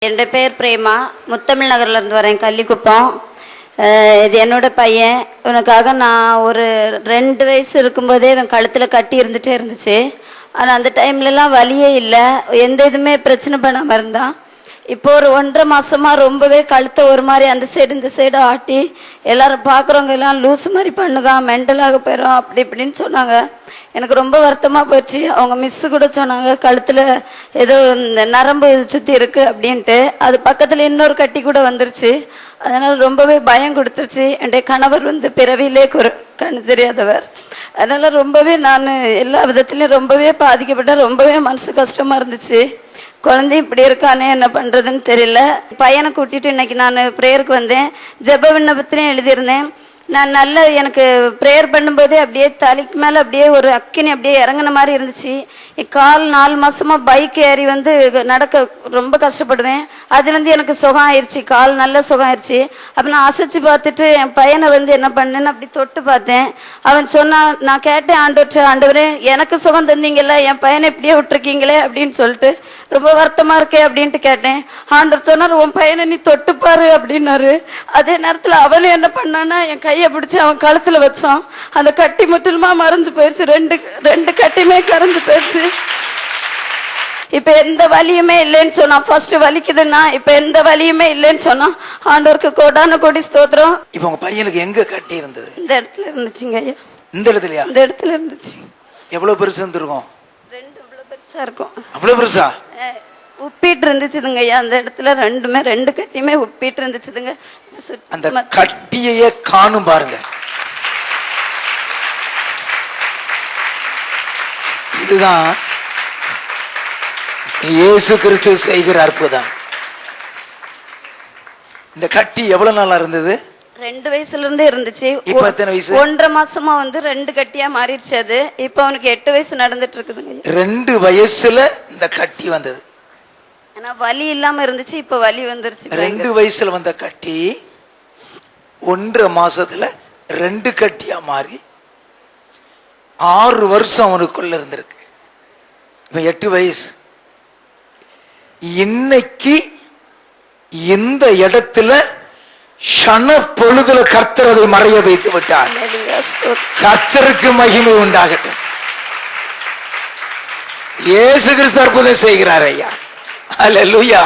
என் பேர் பிரேமா, முத்தமிழ் நகர்லேருந்து வரேன், கள்ளிக்குப்பம். இது என்னோட பையன். இவனுக்காக நான் ஒரு 2 வயசு இருக்கும்போதே இவன் கழுத்தில் கட்டி இருந்துகிட்டே இருந்துச்சு. ஆனால் அந்த டைம்லலாம் வலியே இல்லை, எந்த இதுவுமே பிரச்சனை பண்ணாமல் இருந்தான். இப்போ ஒரு 1.5 மாதமாக ரொம்பவே கழுத்தை ஒரு மாதிரி அந்த சைடு இந்த சைடு ஆட்டி எல்லோரும் பார்க்குறவங்க எல்லாம் லூஸ் மாதிரி பண்ணுங்க, மெண்டலாக போயிடும் அப்படி இப்படின்னு சொன்னாங்க. எனக்கு ரொம்ப வருத்தமாக போச்சு. அவங்க மிஸ்ஸு கூட சொன்னாங்க கழுத்தில் ஏதோ இந்த நரம்பு சுற்றி இருக்குது அப்படின்ட்டு. அது பக்கத்தில் இன்னொரு கட்டி கூட வந்துருச்சு. அதனால் ரொம்பவே பயம் கொடுத்துருச்சு. என்னுடைய கணவர் பிறவியிலே கண்ணு தெரியாதவர். அதனால் ரொம்பவே நான் எல்லா விதத்துலேயும் ரொம்பவே பாதிக்கப்பட்டேன். ரொம்பவே மனசு கஷ்டமாக இருந்துச்சு. குழந்தை இப்படி இருக்கானே, என்ன பண்ணுறதுன்னு தெரியல. பையனை கூட்டிகிட்டு இன்னைக்கு நான் ப்ரேயருக்கு வந்தேன். ஜெப விண்ணப்பத்திலையும் எழுதியிருந்தேன். நான் எனக்கு ப்ரேயர் பண்ணும்போதே அப்படியே தலைக்கு மேலே அப்படியே ஒரு அக்கினி அப்படியே இறங்கின மாதிரி இருந்துச்சு. கால் 4 மாதமாக பைக் ஏறி நடக்க ரொம்ப கஷ்டப்படுவேன். அது எனக்கு சுகம் ஆயிடுச்சு, கால் நல்ல சுகம் ஆயிடுச்சு. அப்போ நான் அசைச்சு பார்த்துட்டு என் பையனை என்ன பண்ணேன்னு அப்படி தொட்டு பார்த்தேன். அவன் சொன்னான், நான் கேட்டேன் ஆண்டவரே எனக்கு சுகம் தந்தீங்கல்ல, என் பையனை இப்படியே விட்டுருக்கீங்களே அப்படின்னு சொல்லிட்டு ரொம்ப வருத்தமாக இருக்கே அப்படின்ட்டு கேட்டேன். ஆண்டவர் சொன்னார், உன் பையனை நீ தொட்டுப்பாரு அப்படின்னாரு. அதே நேரத்தில் அவனும் என்ன பண்ணான்னா என் கையை பிடிச்சி அவன் கழுத்தில் வச்சான். அந்த கட்டி முற்றிலுமா மறைஞ்சு போயிடுச்சு. ரெண்டு கட்டியுமே கரைஞ்சு போயிடுச்சு. இப்ப எந்த வலியுமே இல்லைன்னு சொன்னான். ஃபர்ஸ்ட் வலிக்குதுன்னா இப்ப எந்த வலியுமே இல்லைன்னு சொன்னான். ஆண்டவருக்கு கோடான கோடி ஸ்தோத்திரம். இப்ப உங்க பையனுக்கு எங்க கட்டி இருந்தது? இந்த இடத்துல இருந்துச்சுங்க ஐயா. இந்த இடத்துலயா? இந்த இடத்துல இருந்துச்சு. எவ்வளவு பெருசு இருந்திருக்கும்? 2 இவ்வளவு பெருசா இருக்கும். அவ்வளவு பெருசா? உப்பிட்டு இருந்துச்சுதுங்க ஐயா. அந்த இடத்துல 2 கட்டியுமே உப்பிட்டு இருந்துச்சுதுங்க. அந்த கட்டியே காணும் பாருங்க. இதுதான் இயேசு கிறிஸ்து செய்கிற அற்புதம். இந்த கட்டி எவ்வளவு நாளா இருந்தது? 2 வயசுல இருந்தே இருந்துச்சு. இப்ப எத்தனை வயசு? 1.5 மாசமா 2 கட்டியா மாறிடுச்சு. அது இப்ப அவனுக்கு 8 வயசு நடந்துட்டு இருக்குதுங்க. 2 வயசுல இந்த கட்டி வந்தது. ஆனா வலி இல்லாம இருந்துச்சு, இப்ப வலி வந்துருச்சு. 2 வயசுல வந்த கட்டி 1.5 மாசத்துல 2 கட்டியா மாறி 6 வருஷம் அவனுக்குள்ள இருந்திருக்கு. இப்ப 8 வயசு. இன்னைக்கு இந்த இடத்துல ஷண பொழுதுல கர்த்தர் அதை மறைய வைத்து விட்டார். கர்த்தருக்கு மகிமை உண்டாகட்டும். இயேசு கிறிஸ்து அற்புதம் செய்கிறார் ஐயா. அல்லேலூயா.